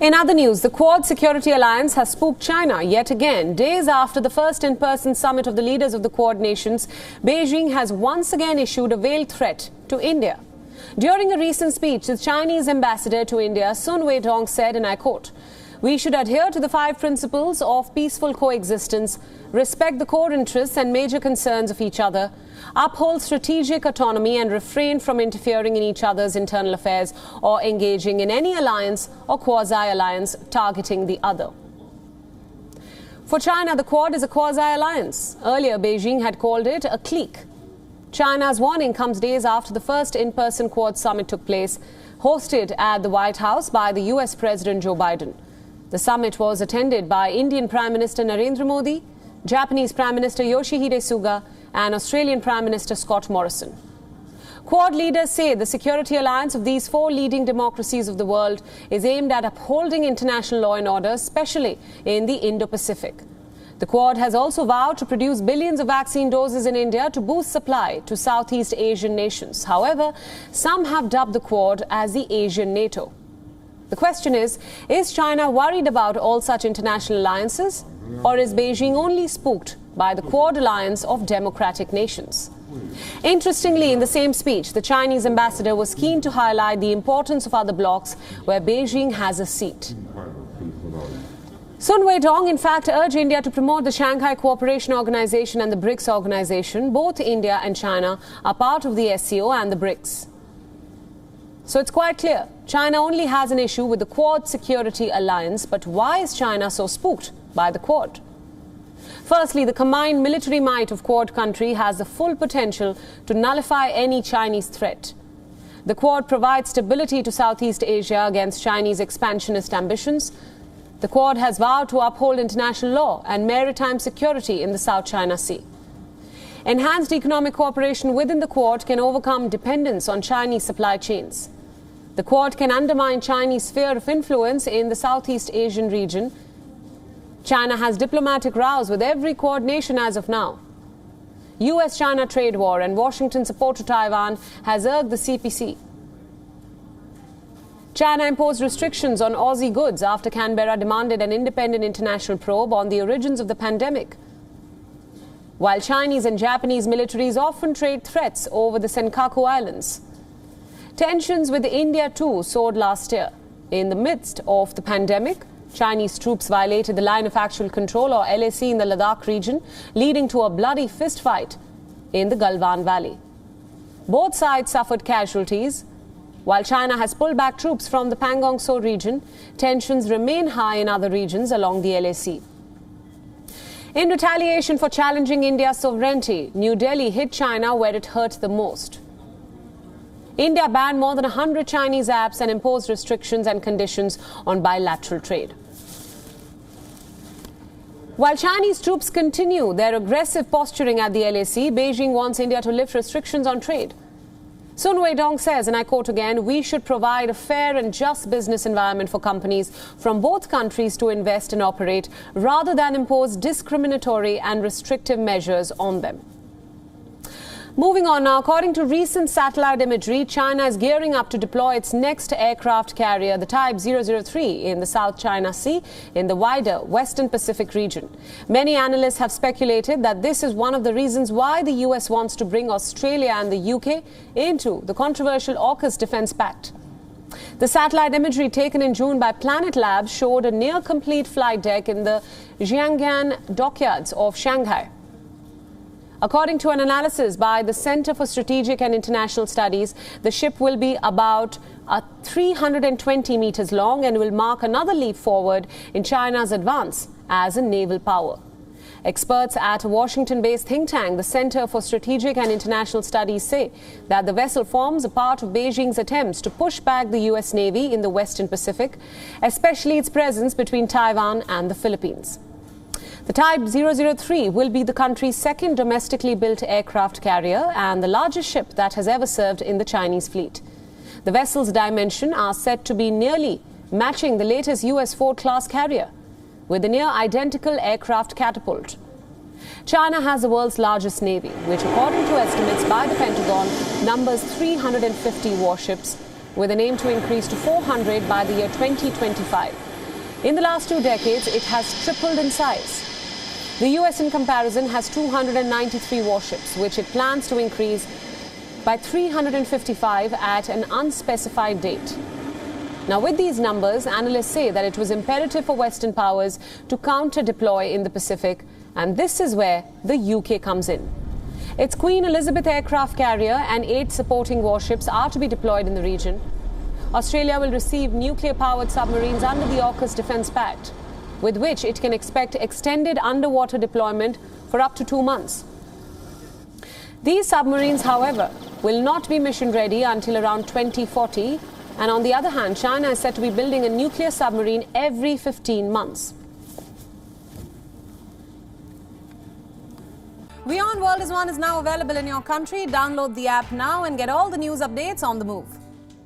In other news, the Quad Security Alliance has spooked China yet again. Days after the first in-person summit of the leaders of the Quad nations, Beijing has once again issued a veiled threat to India. During a recent speech, the Chinese ambassador to India, Sun Weidong, said, and I quote, "We should adhere to the 5 principles of peaceful coexistence, respect the core interests and major concerns of each other, uphold strategic autonomy and refrain from interfering in each other's internal affairs or engaging in any alliance or quasi-alliance targeting the other." For China, the Quad is a quasi-alliance. Earlier, Beijing had called it a clique. China's warning comes days after the first in-person Quad summit took place, hosted at the White House by the US President Joe Biden. The summit was attended by Indian Prime Minister Narendra Modi, Japanese Prime Minister Yoshihide Suga, and Australian Prime Minister Scott Morrison. Quad leaders say the security alliance of these 4 leading democracies of the world is aimed at upholding international law and order, especially in the Indo-Pacific. The Quad has also vowed to produce billions of vaccine doses in India to boost supply to Southeast Asian nations. However, some have dubbed the Quad as the Asian NATO. The question is China worried about all such international alliances, or is Beijing only spooked by the Quad alliance of democratic nations? Interestingly, in the same speech, the Chinese ambassador was keen to highlight the importance of other blocs where Beijing has a seat. Sun Weidong, in fact, urged India to promote the Shanghai Cooperation Organization and the BRICS organization. Both India and China are part of the SCO and the BRICS. So it's quite clear, China only has an issue with the Quad Security Alliance, but why is China so spooked by the Quad? Firstly, the combined military might of Quad country has the full potential to nullify any Chinese threat. The Quad provides stability to Southeast Asia against Chinese expansionist ambitions. The Quad has vowed to uphold international law and maritime security in the South China Sea. Enhanced economic cooperation within the Quad can overcome dependence on Chinese supply chains. The Quad can undermine Chinese sphere of influence in the Southeast Asian region. China has diplomatic rows with every Quad nation as of now. US-China trade war and Washington support to Taiwan has irked the CPC. China imposed restrictions on Aussie goods after Canberra demanded an independent international probe on the origins of the pandemic. While Chinese and Japanese militaries often trade threats over the Senkaku Islands. Tensions with India too soared last year. In the midst of the pandemic, Chinese troops violated the line of actual control, or LAC, in the Ladakh region, leading to a bloody fistfight in the Galwan Valley. Both sides suffered casualties. While China has pulled back troops from the Pangong Tso region, tensions remain high in other regions along the LAC. In retaliation for challenging India's sovereignty, New Delhi hit China where it hurt the most. India banned more than 100 Chinese apps and imposed restrictions and conditions on bilateral trade. While Chinese troops continue their aggressive posturing at the LAC, Beijing wants India to lift restrictions on trade. Sun Weidong says, and I quote again, "We should provide a fair and just business environment for companies from both countries to invest and operate, rather than impose discriminatory and restrictive measures on them." Moving on now, according to recent satellite imagery, China is gearing up to deploy its next aircraft carrier, the Type 003, in the South China Sea in the wider Western Pacific region. Many analysts have speculated that this is one of the reasons why the US wants to bring Australia and the UK into the controversial AUKUS Defence Pact. The satellite imagery taken in June by Planet Labs showed a near-complete flight deck in the Jiangyan dockyards of Shanghai. According to an analysis by the Center for Strategic and International Studies, the ship will be about 320 meters long and will mark another leap forward in China's advance as a naval power. Experts at a Washington-based think tank, the Center for Strategic and International Studies, say that the vessel forms a part of Beijing's attempts to push back the US Navy in the Western Pacific, especially its presence between Taiwan and the Philippines. The Type 003 will be the country's second domestically built aircraft carrier and the largest ship that has ever served in the Chinese fleet. The vessel's dimensions are said to be nearly matching the latest US Ford-class carrier, with a near-identical aircraft catapult. China has the world's largest navy, which, according to estimates by the Pentagon, numbers 350 warships, with an aim to increase to 400 by the year 2025. In the last 2 decades, it has tripled in size. The US, in comparison, has 293 warships, which it plans to increase by 355 at an unspecified date. Now, with these numbers, analysts say that it was imperative for Western powers to counter-deploy in the Pacific, and this is where the UK comes in. Its Queen Elizabeth aircraft carrier and 8 supporting warships are to be deployed in the region. Australia will receive nuclear-powered submarines under the AUKUS Defence Pact, with which it can expect extended underwater deployment for up to 2 months. These submarines, however, will not be mission-ready until around 2040, and on the other hand, China is said to be building a nuclear submarine every 15 months. WION World is now available in your country. Download the app now and get all the news updates on the move.